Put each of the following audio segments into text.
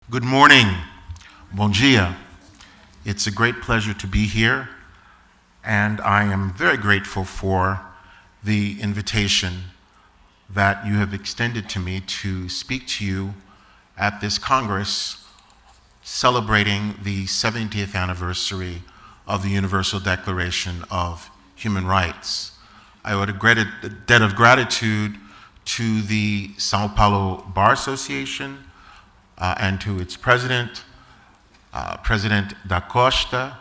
Good morning. Bom dia. It's a great pleasure to be here, and I am very grateful for the invitation that you have extended to me to speak to you at this Congress celebrating the 70th anniversary of the Universal Declaration of Human Rights. I owe a debt of gratitude to the Sao Paulo Bar Association and to its president, President da Costa,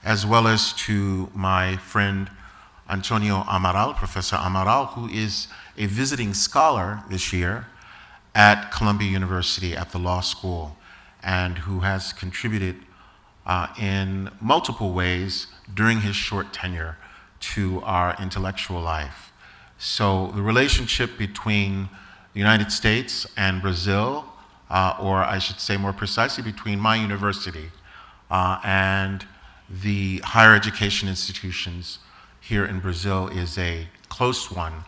as well as to my friend Antonio Amaral, Professor Amaral, who is a visiting scholar this year at Columbia University at the law school, and who has contributed in multiple ways during his short tenure to our intellectual life. So the relationship between the United States and Brazil, or I should say more precisely between my university and the higher education institutions here in Brazil, is a close one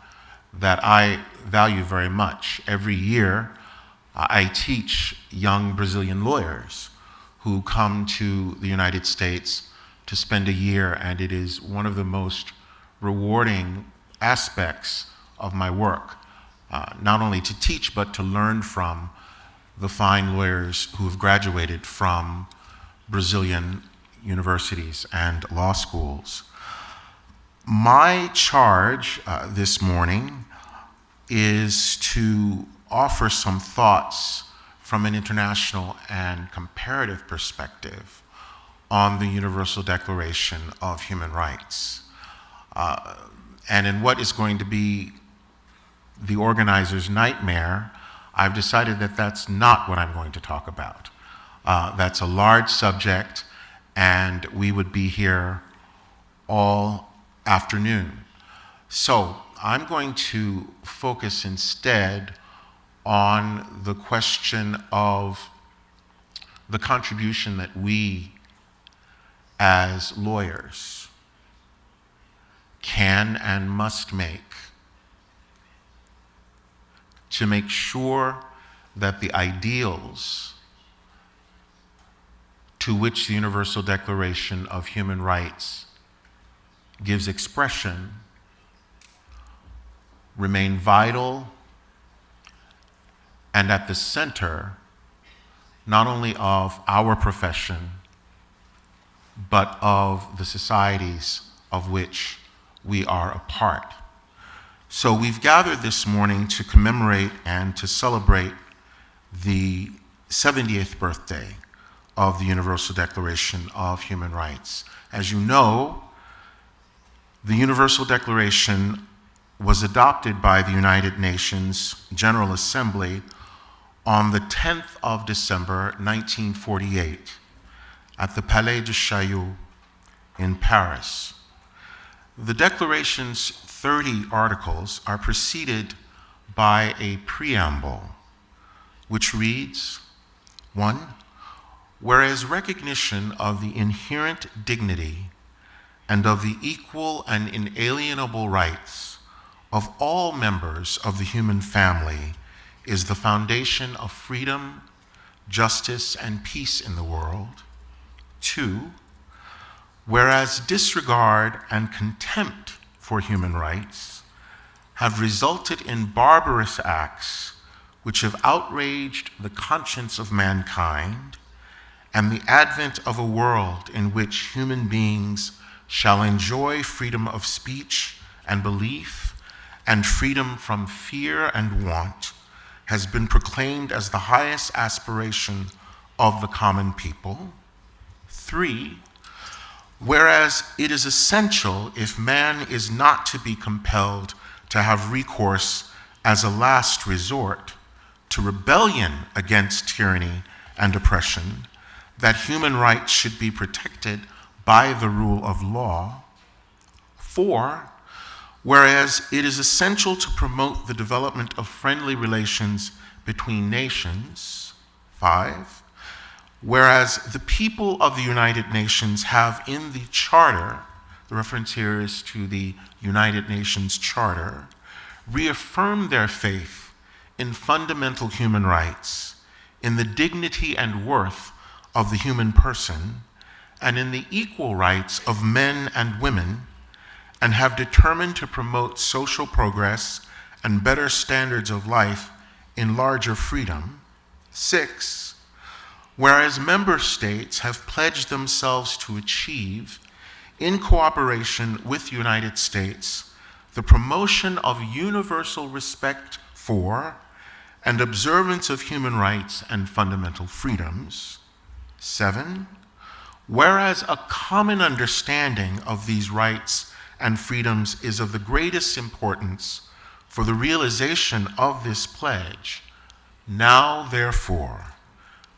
that I value very much. Every year, I teach young Brazilian lawyers who come to the United States to spend a year, and it is one of the most rewarding aspects of my work, not only to teach, but to learn from the fine lawyers who have graduated from Brazilian universities and law schools. My charge this morning is to offer some thoughts from an international and comparative perspective on the Universal Declaration of Human Rights. And in what is going to be the organizer's nightmare, I've decided that that's not what I'm going to talk about. That's a large subject, and we would be here all afternoon. So I'm going to focus instead on the question of the contribution that we as lawyers can and must make to make sure that the ideals to which the Universal Declaration of Human Rights gives expression remain vital and at the center not only of our profession, but of the societies of which we are a part. So we've gathered this morning to commemorate and to celebrate the 70th birthday of the Universal Declaration of Human Rights. As you know, the Universal Declaration was adopted by the United Nations General Assembly on the 10th of December, 1948, at the Palais de Chaillot in Paris. The Declaration's 30 articles are preceded by a preamble, which reads, 1, whereas recognition of the inherent dignity and of the equal and inalienable rights of all members of the human family is the foundation of freedom, justice, and peace in the world. 2, whereas disregard and contempt for human rights have resulted in barbarous acts which have outraged the conscience of mankind, and the advent of a world in which human beings shall enjoy freedom of speech and belief and freedom from fear and want has been proclaimed as the highest aspiration of the common people. 3, whereas it is essential, if man is not to be compelled to have recourse as a last resort to rebellion against tyranny and oppression, that human rights should be protected by the rule of law. 4, whereas it is essential to promote the development of friendly relations between nations. 5, whereas the people of the United Nations have in the Charter, the reference here is to the United Nations Charter, reaffirmed their faith in fundamental human rights, in the dignity and worth of the human person and in the equal rights of men and women, and have determined to promote social progress and better standards of life in larger freedom. 6, whereas member states have pledged themselves to achieve, in cooperation with the United States, the promotion of universal respect for and observance of human rights and fundamental freedoms. 7, whereas a common understanding of these rights and freedoms is of the greatest importance for the realization of this pledge, now, therefore,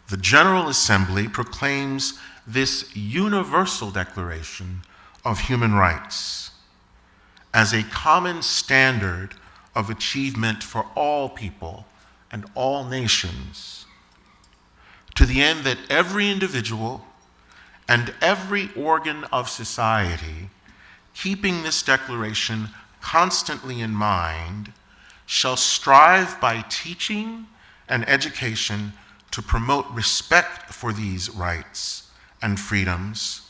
the General Assembly proclaims this universal declaration of human rights as a common standard of achievement for all people and all nations, to the end that every individual and every organ of society, keeping this declaration constantly in mind, shall strive by teaching and education to promote respect for these rights and freedoms,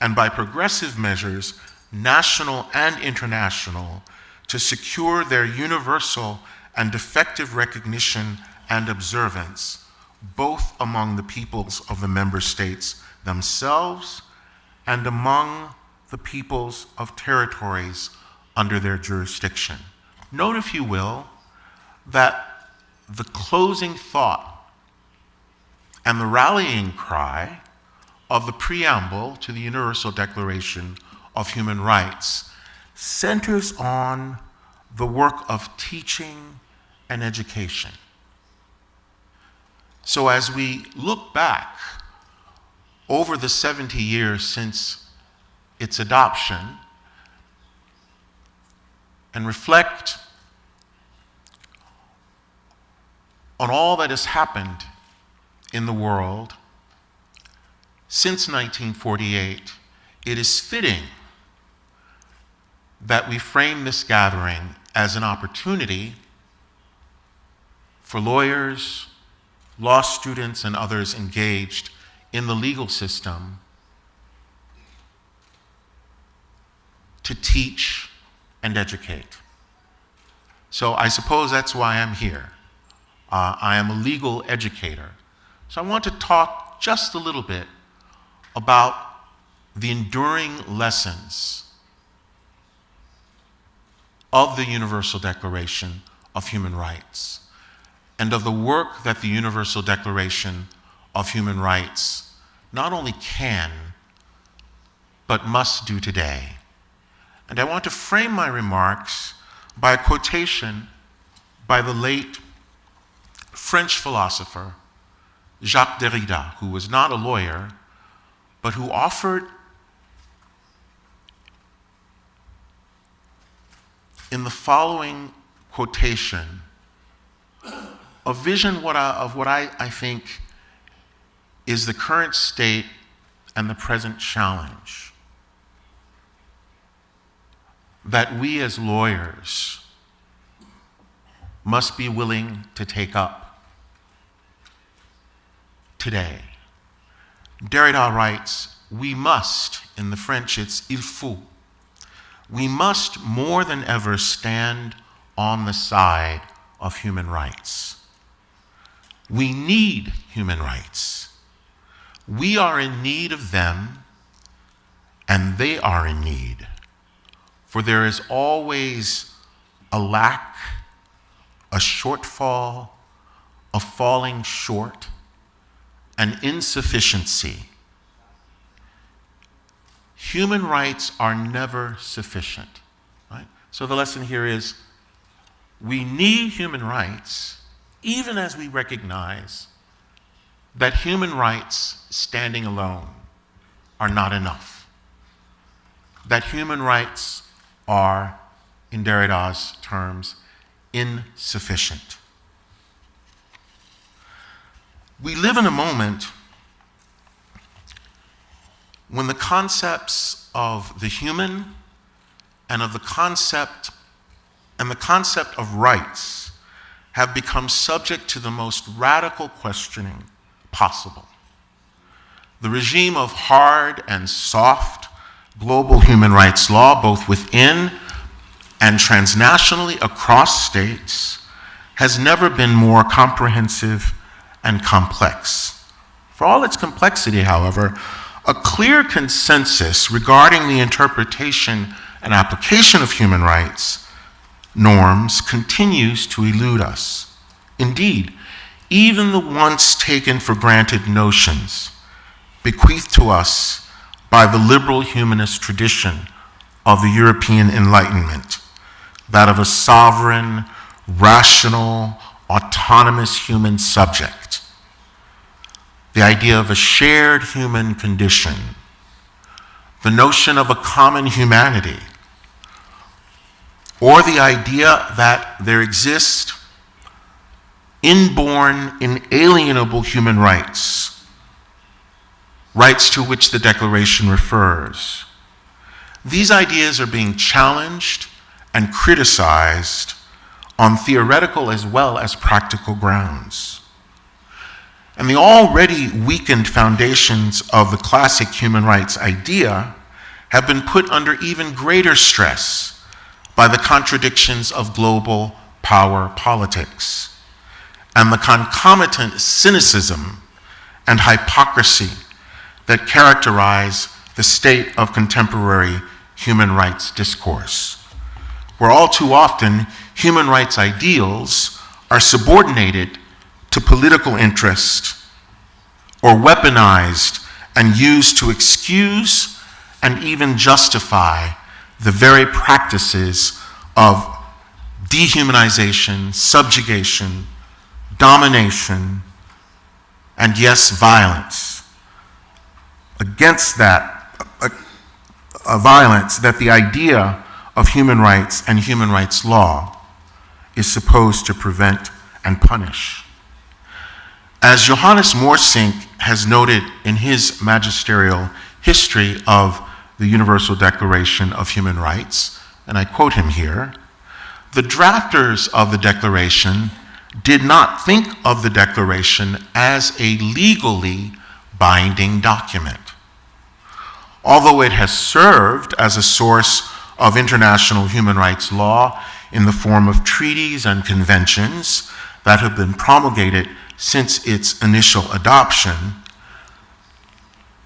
and by progressive measures, national and international, to secure their universal and effective recognition and observance, both among the peoples of the member states themselves and among the peoples of territories under their jurisdiction. Note, if you will, that the closing thought and the rallying cry of the preamble to the Universal Declaration of Human Rights centers on the work of teaching and education. So as we look back over the 70 years since its adoption and reflect on all that has happened in the world since 1948, it is fitting that we frame this gathering as an opportunity for lawyers, law students, and others engaged in the legal system to teach and educate. So I suppose that's why I'm here. I am a legal educator. So I want to talk just a little bit about the enduring lessons of the Universal Declaration of Human Rights and of the work that the Universal Declaration of Human Rights not only can, but must do today. And I want to frame my remarks by a quotation by the late French philosopher Jacques Derrida, who was not a lawyer, but who offered in the following quotation a vision of what I think is the current state and the present challenge that we as lawyers must be willing to take up today. Derrida writes, we must, in the French it's il faut, we must more than ever stand on the side of human rights. We need human rights. We are in need of them, and they are in need. For there is always a lack, a shortfall, a falling short, an insufficiency. Human rights are never sufficient, right? So the lesson here is we need human rights even as we recognize that human rights standing alone are not enough. That human rights are, in Derrida's terms, insufficient. We live in a moment when the concepts of the human and of the concept of rights have become subject to the most radical questioning possible. The regime of hard and soft global human rights law, both within and transnationally across states, has never been more comprehensive and complex. For all its complexity, however, a clear consensus regarding the interpretation and application of human rights norms continues to elude us. Indeed, even the once taken for granted notions bequeathed to us by the liberal humanist tradition of the European Enlightenment, that of a sovereign, rational, autonomous human subject, the idea of a shared human condition, the notion of a common humanity, or the idea that there exist inborn, inalienable human rights, rights to which the Declaration refers. These ideas are being challenged and criticized on theoretical as well as practical grounds. And the already weakened foundations of the classic human rights idea have been put under even greater stress by the contradictions of global power politics and the concomitant cynicism and hypocrisy that characterize the state of contemporary human rights discourse, where all too often human rights ideals are subordinated to political interest or weaponized and used to excuse and even justify the very practices of dehumanization, subjugation, domination, and yes, violence. Against that, a violence that the idea of human rights and human rights law is supposed to prevent and punish. As Johannes Moorsink has noted in his magisterial history of the Universal Declaration of Human Rights, and I quote him here, "The drafters of the Declaration did not think of the Declaration as a legally binding document. Although it has served as a source of international human rights law in the form of treaties and conventions that have been promulgated since its initial adoption,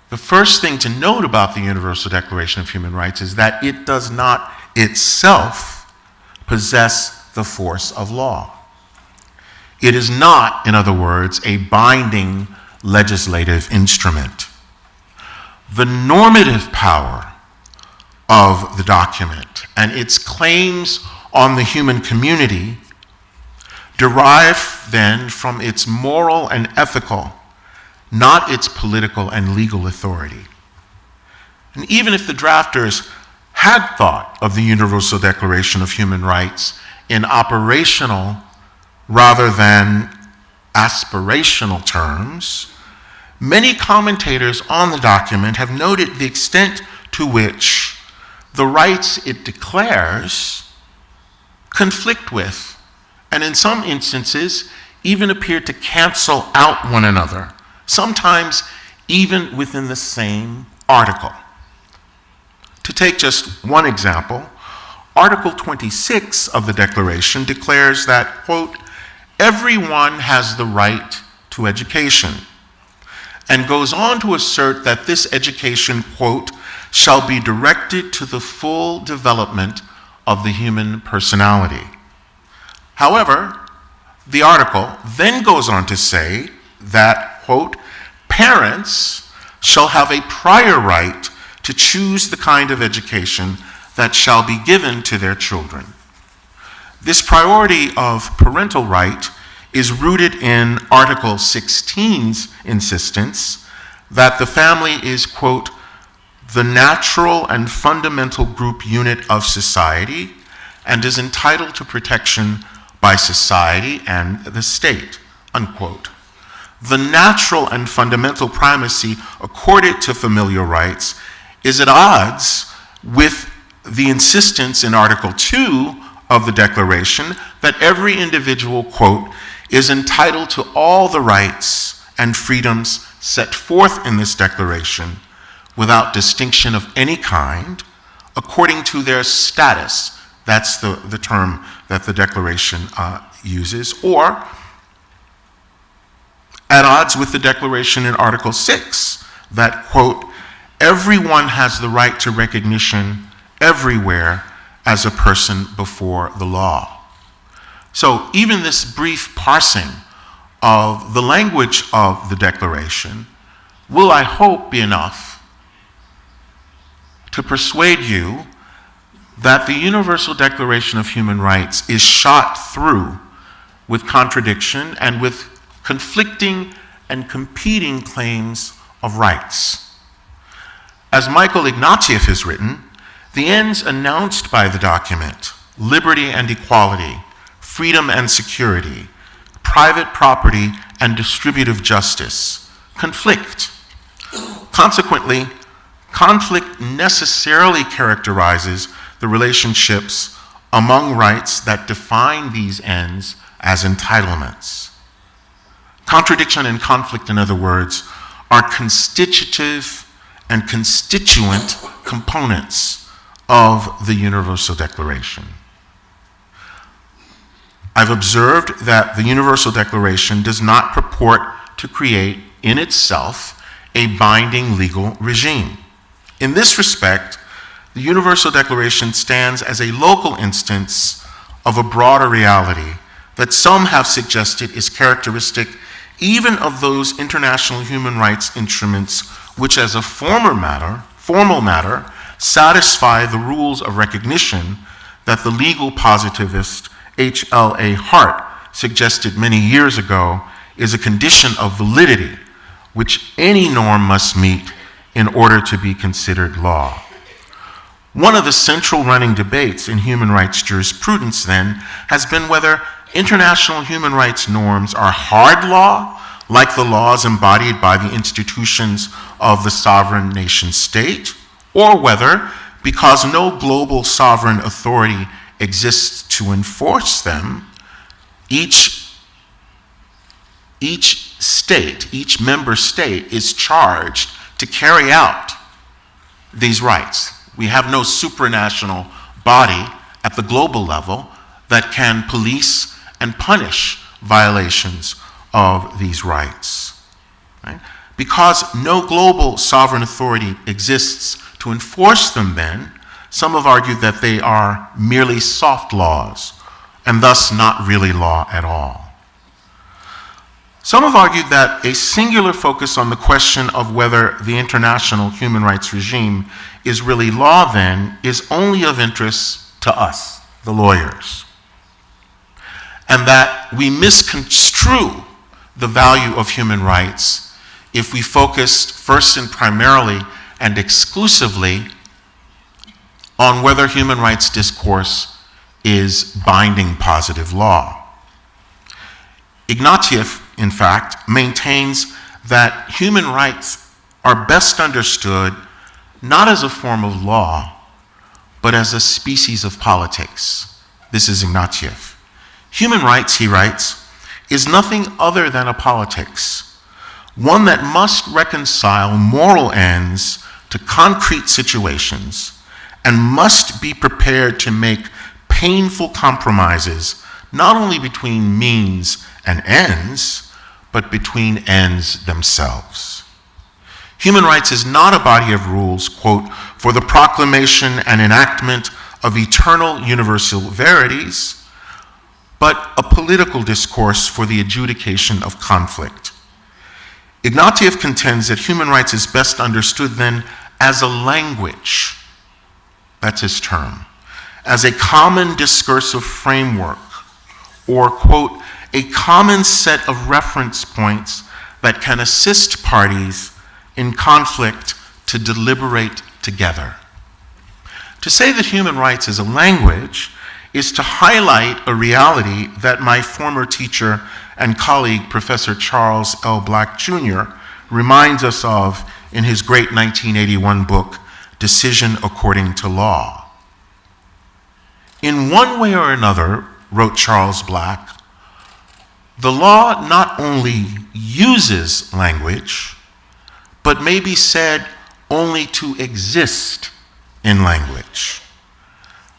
the first thing to note about the Universal Declaration of Human Rights is that it does not itself possess the force of law. It is not, in other words, a binding legislative instrument. The normative power of the document and its claims on the human community derive then from its moral and ethical, not its political and legal authority. And even if the drafters had thought of the Universal Declaration of Human Rights in operational rather than aspirational terms, many commentators on the document have noted the extent to which the rights it declares conflict with, and in some instances, even appear to cancel out one another, sometimes even within the same article. To take just one example, Article 26 of the Declaration declares that, quote, "Everyone has the right to education," and goes on to assert that this education, quote, "shall be directed to the full development of the human personality." However, the article then goes on to say that, quote, "Parents shall have a prior right to choose the kind of education that shall be given to their children." This priority of parental right is rooted in Article 16's insistence that the family is, quote, "the natural and fundamental group unit of society and is entitled to protection by society and the state," unquote. The natural and fundamental primacy accorded to familial rights is at odds with the insistence in Article 2 of the Declaration that every individual, quote, is entitled to all the rights and freedoms set forth in this declaration without distinction of any kind, according to their status. That's the term that the declaration uses, or at odds with the declaration in Article 6, that, quote, everyone has the right to recognition everywhere as a person before the law. So even this brief parsing of the language of the declaration will, I hope, be enough to persuade you that the Universal Declaration of Human Rights is shot through with contradiction and with conflicting and competing claims of rights. As Michael Ignatieff has written, the ends announced by the document, liberty and equality, freedom and security, private property and distributive justice, conflict. Consequently, conflict necessarily characterizes the relationships among rights that define these ends as entitlements. Contradiction and conflict, in other words, are constitutive and constituent components of the Universal Declaration. I've observed that the Universal Declaration does not purport to create in itself a binding legal regime. In this respect, the Universal Declaration stands as a local instance of a broader reality that some have suggested is characteristic even of those international human rights instruments which, as a formal matter, satisfy the rules of recognition that the legal positivist H.L.A. Hart suggested many years ago is a condition of validity which any norm must meet in order to be considered law. One of the central running debates in human rights jurisprudence, then, has been whether international human rights norms are hard law, like the laws embodied by the institutions of the sovereign nation state, or whether, because no global sovereign authority exists to enforce them, each state, each member state, is charged to carry out these rights. We have no supranational body at the global level that can police and punish violations of these rights. Right? Because no global sovereign authority exists to enforce them, then, some have argued that they are merely soft laws and thus not really law at all. Some have argued that a singular focus on the question of whether the international human rights regime is really law, then, is only of interest to us, the lawyers, and that we misconstrue the value of human rights if we focus first and primarily and exclusively on whether human rights discourse is binding positive law. Ignatieff, in fact, maintains that human rights are best understood not as a form of law, but as a species of politics. This is Ignatieff. Human rights, he writes, is nothing other than a politics, one that must reconcile moral ends to concrete situations and must be prepared to make painful compromises, not only between means and ends, but between ends themselves. Human rights is not a body of rules, quote, for the proclamation and enactment of eternal universal verities, but a political discourse for the adjudication of conflict. Ignatieff contends that human rights is best understood then as a language, that's his term, as a common discursive framework, or, quote, a common set of reference points that can assist parties in conflict to deliberate together. To say that human rights is a language is to highlight a reality that my former teacher and colleague, Professor Charles L. Black Jr., reminds us of in his great 1981 book, Decision According to Law. In one way or another, wrote Charles Black, the law not only uses language, but may be said only to exist in language.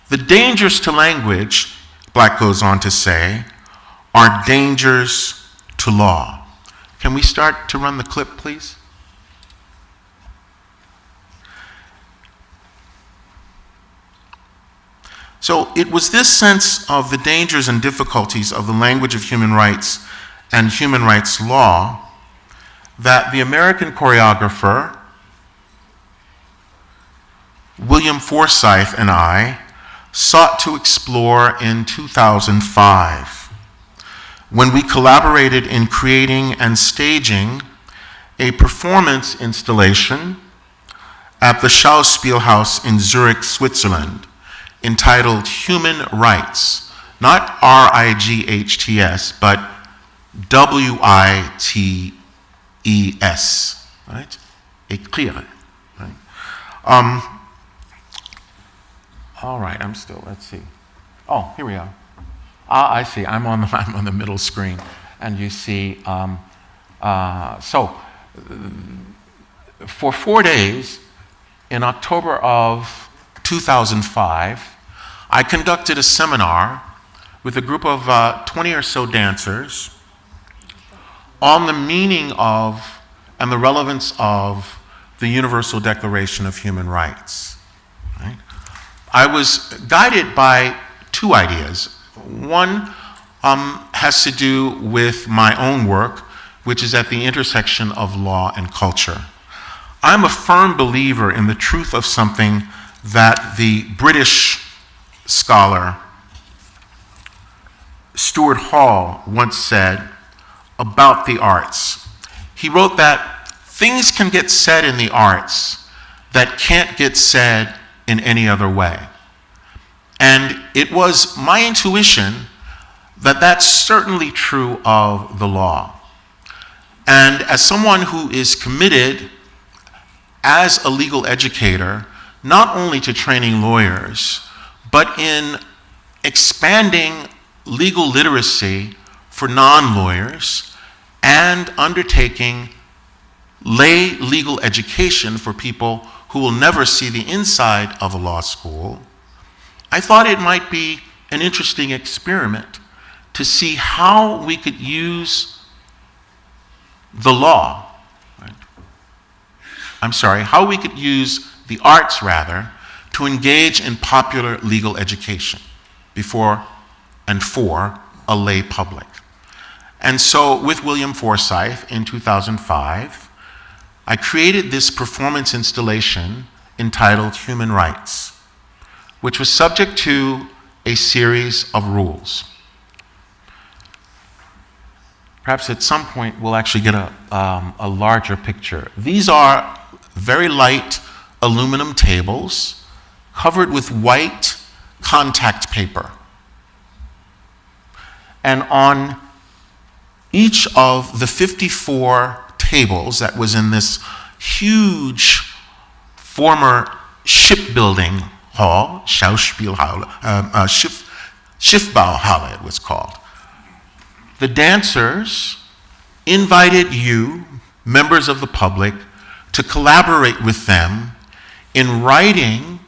The dangers to language, Black goes on to say, are dangers to law. Can we start to run the clip, please? So it was this sense of the dangers and difficulties of the language of human rights and human rights law that the American choreographer William Forsythe and I sought to explore in 2005 when we collaborated in creating and staging a performance installation at the Schauspielhaus in Zurich, Switzerland, entitled Human Rights, not R-I-G-H-T-S, but W-I-T-E-S, right? Écrire, right? All right, let's see. Oh, here we are. I see, I'm on the middle screen, and you see, for 4 days, in October of 2005, I conducted a seminar with a group of 20 or so dancers on the meaning of and the relevance of the Universal Declaration of Human Rights. Right? I was guided by two ideas. One has to do with my own work, which is at the intersection of law and culture. I'm a firm believer in the truth of something that the British scholar Stuart Hall once said about the arts. He wrote that things can get said in the arts that can't get said in any other way. And it was my intuition that that's certainly true of the law. And as someone who is committed as a legal educator, not only to training lawyers, but in expanding legal literacy for non-lawyers and undertaking lay legal education for people who will never see the inside of a law school, I thought it might be an interesting experiment to see how we could use the law, how we could use the arts, rather, to engage in popular legal education before and for a lay public. And so with William Forsythe in 2005, I created this performance installation entitled Human Rights, which was subject to a series of rules. Perhaps at some point we'll actually get a larger picture. These are very light aluminum tables covered with white contact paper. And on each of the 54 tables that was in this huge former shipbuilding hall, Schiffbauhalle it was called, the dancers invited you, members of the public, to collaborate with them in writing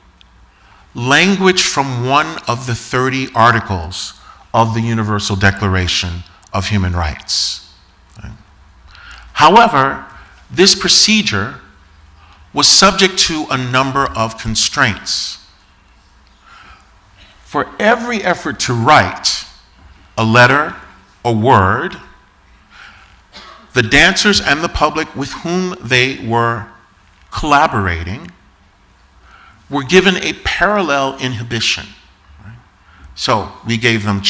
language from one of the 30 articles of the Universal Declaration of Human Rights. Right? However, this procedure was subject to a number of constraints. For every effort to write a letter, a word, the dancers and the public with whom they were collaborating were given a parallel inhibition. Right? So we gave them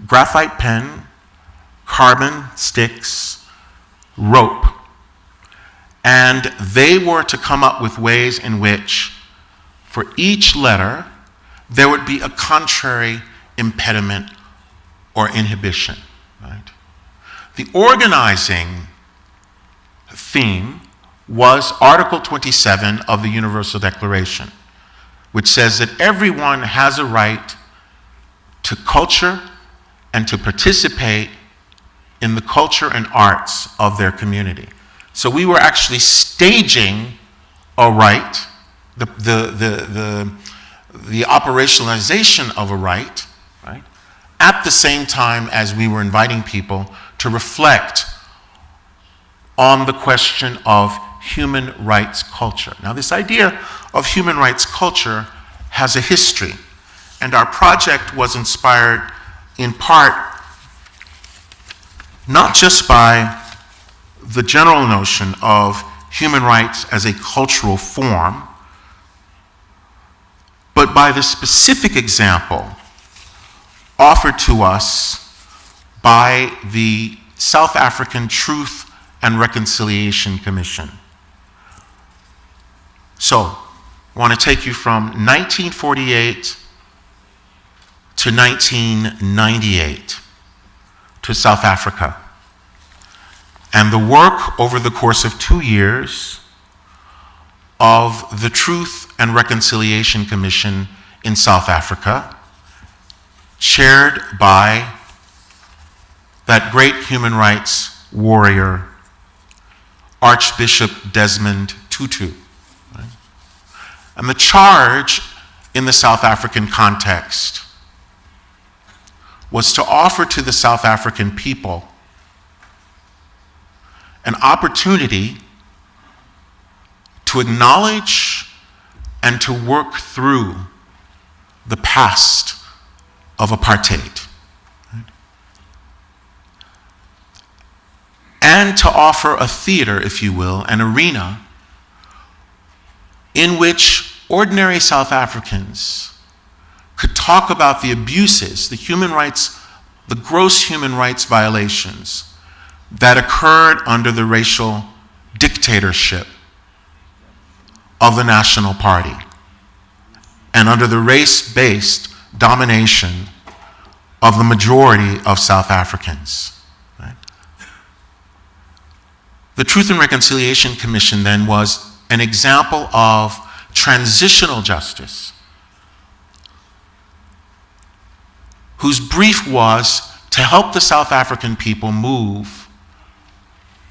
graphite pen, carbon sticks, rope, and they were to come up with ways in which, for each letter, there would be a contrary impediment or inhibition. Right? The organizing theme was Article 27 of the Universal Declaration, which says that everyone has a right to culture and to participate in the culture and arts of their community. So we were actually staging a right, the operationalization of a right, at the same time as we were inviting people to reflect on the question of human rights culture. Now, this idea of human rights culture has a history, and our project was inspired in part not just by the general notion of human rights as a cultural form, but by the specific example offered to us by the South African Truth and Reconciliation Commission. So, I want to take you from 1948 to 1998 to South Africa. And the work over the course of 2 years of the Truth and Reconciliation Commission in South Africa, chaired by that great human rights warrior, Archbishop Desmond Tutu. And the charge in the South African context was to offer to the South African people an opportunity to acknowledge and to work through the past of apartheid, and to offer a theater, if you will, an arena in which ordinary South Africans could talk about the abuses, the human rights, the gross human rights violations that occurred under the racial dictatorship of the National Party and under the race-based domination of the majority of South Africans. Right? The Truth and Reconciliation Commission then was an example of transitional justice, whose brief was to help the South African people move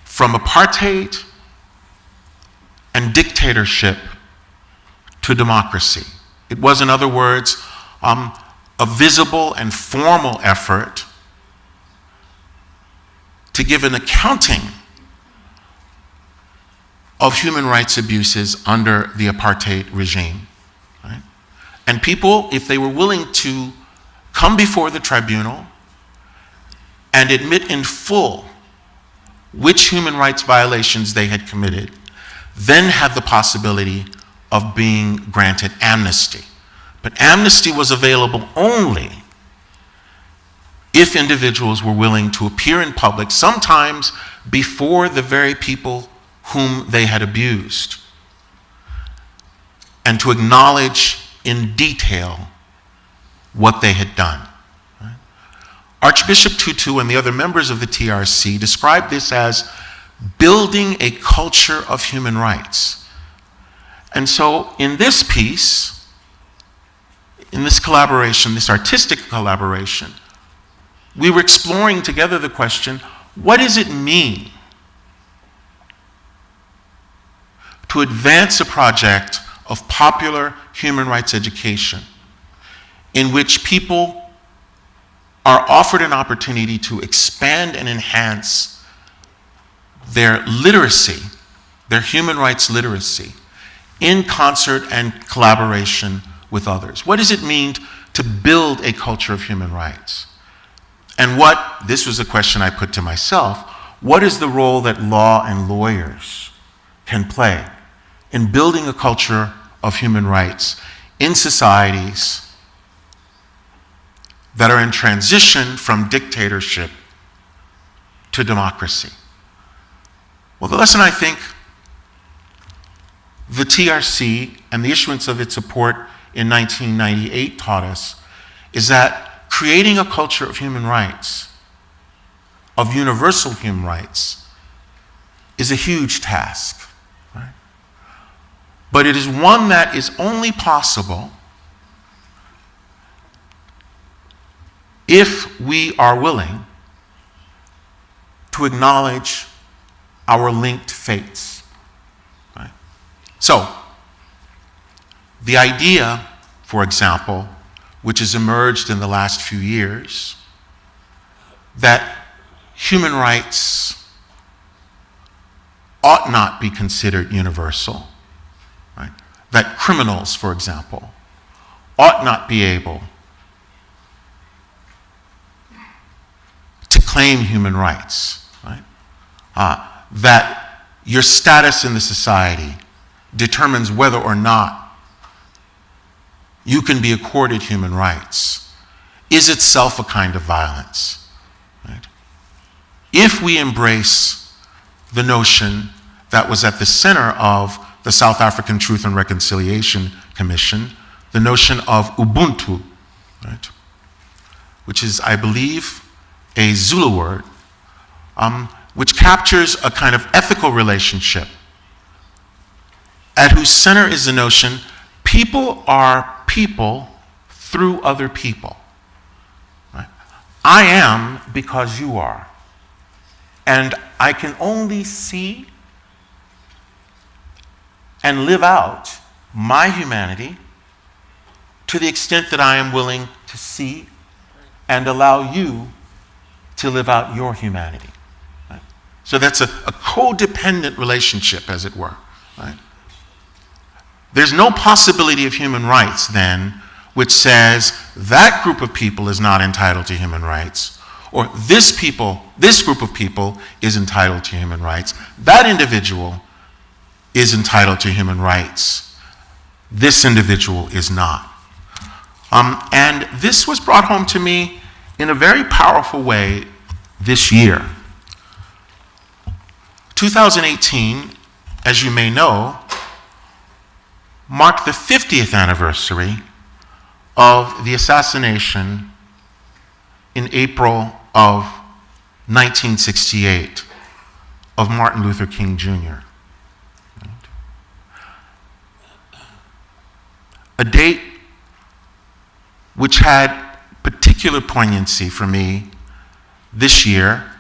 from apartheid and dictatorship to democracy. It was, in other words, a visible and formal effort to give an accounting of human rights abuses under the apartheid regime. Right? And people, if they were willing to come before the tribunal and admit in full which human rights violations they had committed, then had the possibility of being granted amnesty. But amnesty was available only if individuals were willing to appear in public, sometimes before the very people whom they had abused, and to acknowledge in detail what they had done. Right? Archbishop Tutu and the other members of the TRC described this as building a culture of human rights. And so in this piece, in this collaboration, this artistic collaboration, we were exploring together the question, what does it mean to advance a project of popular human rights education in which people are offered an opportunity to expand and enhance their literacy, their human rights literacy, in concert and collaboration with others? What does it mean to build a culture of human rights? And this was a question I put to myself, what is the role that law and lawyers can play in building a culture of human rights in societies that are in transition from dictatorship to democracy? Well, the lesson I think the TRC and the issuance of its report in 1998 taught us is that creating a culture of human rights, of universal human rights, is a huge task. Right? But it is one that is only possible if we are willing to acknowledge our linked fates. Right? So, the idea, for example, which has emerged in the last few years, that human rights ought not be considered universal, right? That criminals, for example, ought not be able to claim human rights, right? That your status in the society determines whether or not you can be accorded human rights, is itself a kind of violence, right? If we embrace the notion that was at the center of the South African Truth and Reconciliation Commission, the notion of Ubuntu, right? Which is, I believe, a Zulu word, which captures a kind of ethical relationship at whose center is the notion people are people through other people. Right? I am because you are. And I can only see and live out my humanity to the extent that I am willing to see and allow you to live out your humanity. Right? So that's a codependent relationship, as it were. Right? There's no possibility of human rights, then, which says that group of people is not entitled to human rights, or this group of people is entitled to human rights. That individual is entitled to human rights. This individual is not. And this was brought home to me in a very powerful way this year. 2018, as you may know, marked the 50th anniversary of the assassination in April of 1968 of Martin Luther King Jr. A date which had particular poignancy for me this year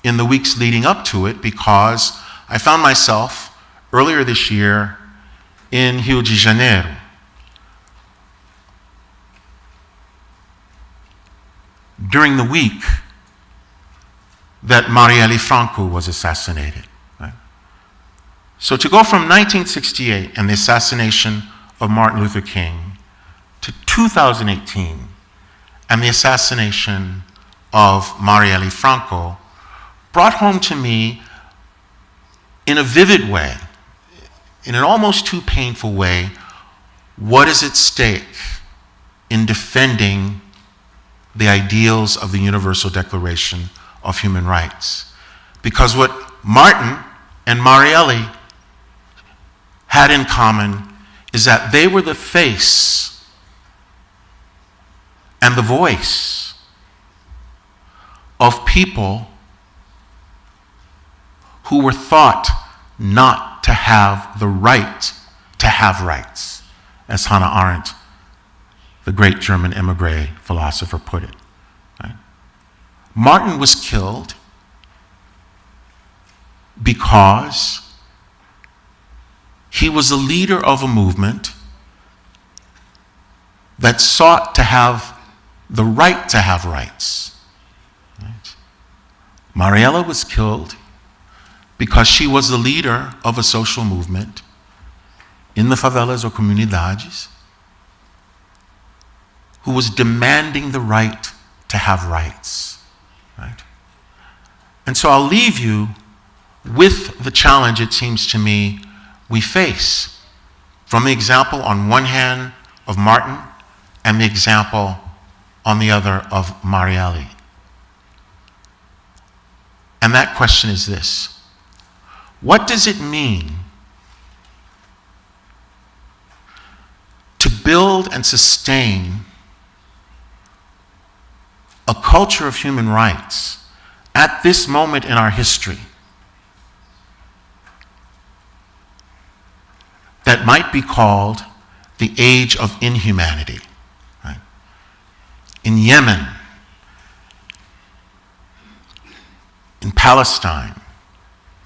in the weeks leading up to it, because I found myself earlier this year in Rio de Janeiro. During the week that Marielle Franco was assassinated. Right? So to go from 1968 and the assassination of Martin Luther King to 2018 and the assassination of Marielle Franco brought home to me in a vivid way, in an almost too painful way, what is at stake in defending the ideals of the Universal Declaration of Human Rights. Because what Martin and Marielle had in common is that they were the face and the voice of people who were thought not to have the right to have rights, as Hannah Arendt, the great German emigre philosopher, put it. Right? Martin was killed because he was a leader of a movement that sought to have the right to have rights. Right? Marielle was killed because she was the leader of a social movement in the favelas or comunidades who was demanding the right to have rights. Right? And so I'll leave you with the challenge, it seems to me, we face from the example on one hand of Martin and the example on the other of Marielle. And that question is this: what does it mean to build and sustain a culture of human rights at this moment in our history that might be called the age of inhumanity? Right? In Yemen, in Palestine,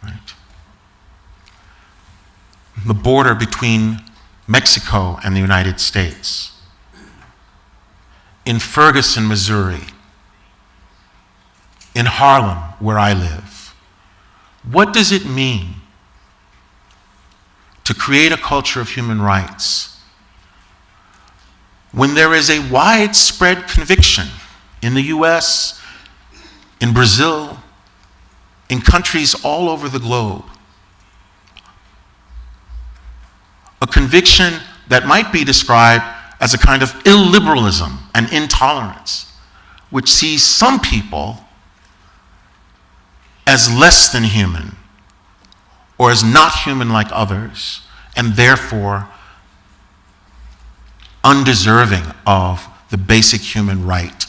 right? The border between Mexico and the United States, in Ferguson, Missouri, in Harlem, where I live. What does it mean to create a culture of human rights when there is a widespread conviction in the US, in Brazil, in countries all over the globe? A conviction that might be described as a kind of illiberalism and intolerance, which sees some people as less than human or as not human like others, and therefore undeserving of the basic human right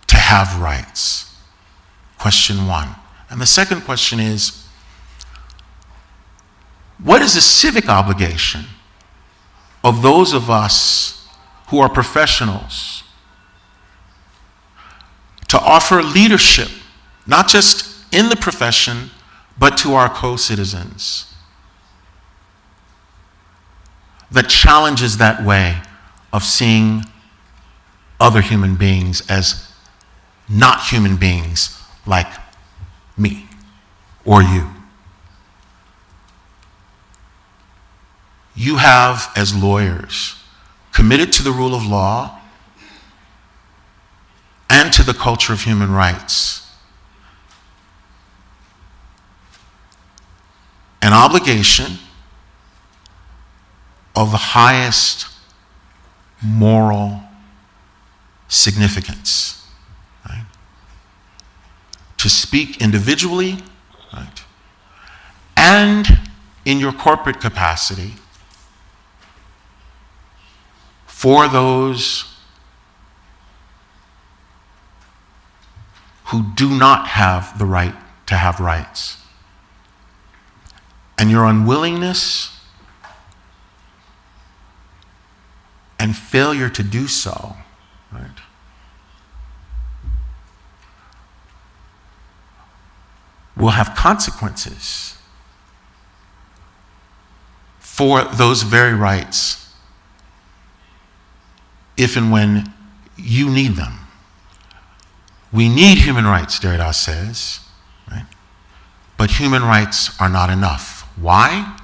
to have rights. Question one. And the second question is, what is the civic obligation of those of us who are professionals to offer leadership, not just in the profession, but to our co-citizens, that challenges that way of seeing other human beings as not human beings like me or you? You have, as lawyers, committed to the rule of law and to the culture of human rights, an obligation of the highest moral significance, right? To speak individually, right? And in your corporate capacity for those who do not have the right to have rights. And your unwillingness and failure to do so, right, will have consequences for those very rights if and when you need them. We need human rights, Derrida says, right? But human rights are not enough. Why?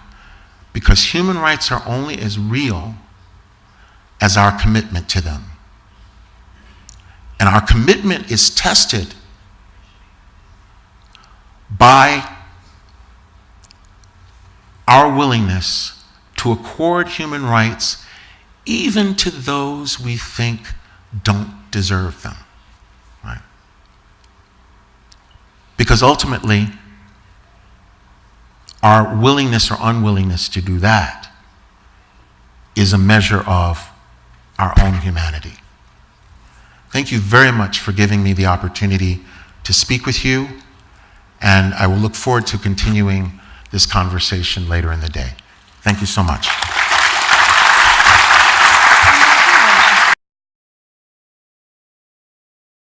Because human rights are only as real as our commitment to them. And our commitment is tested by our willingness to accord human rights even to those we think don't deserve them, right? Because ultimately, our willingness or unwillingness to do that is a measure of our own humanity. Thank you very much for giving me the opportunity to speak with you, and I will look forward to continuing this conversation later in the day. Thank you so much.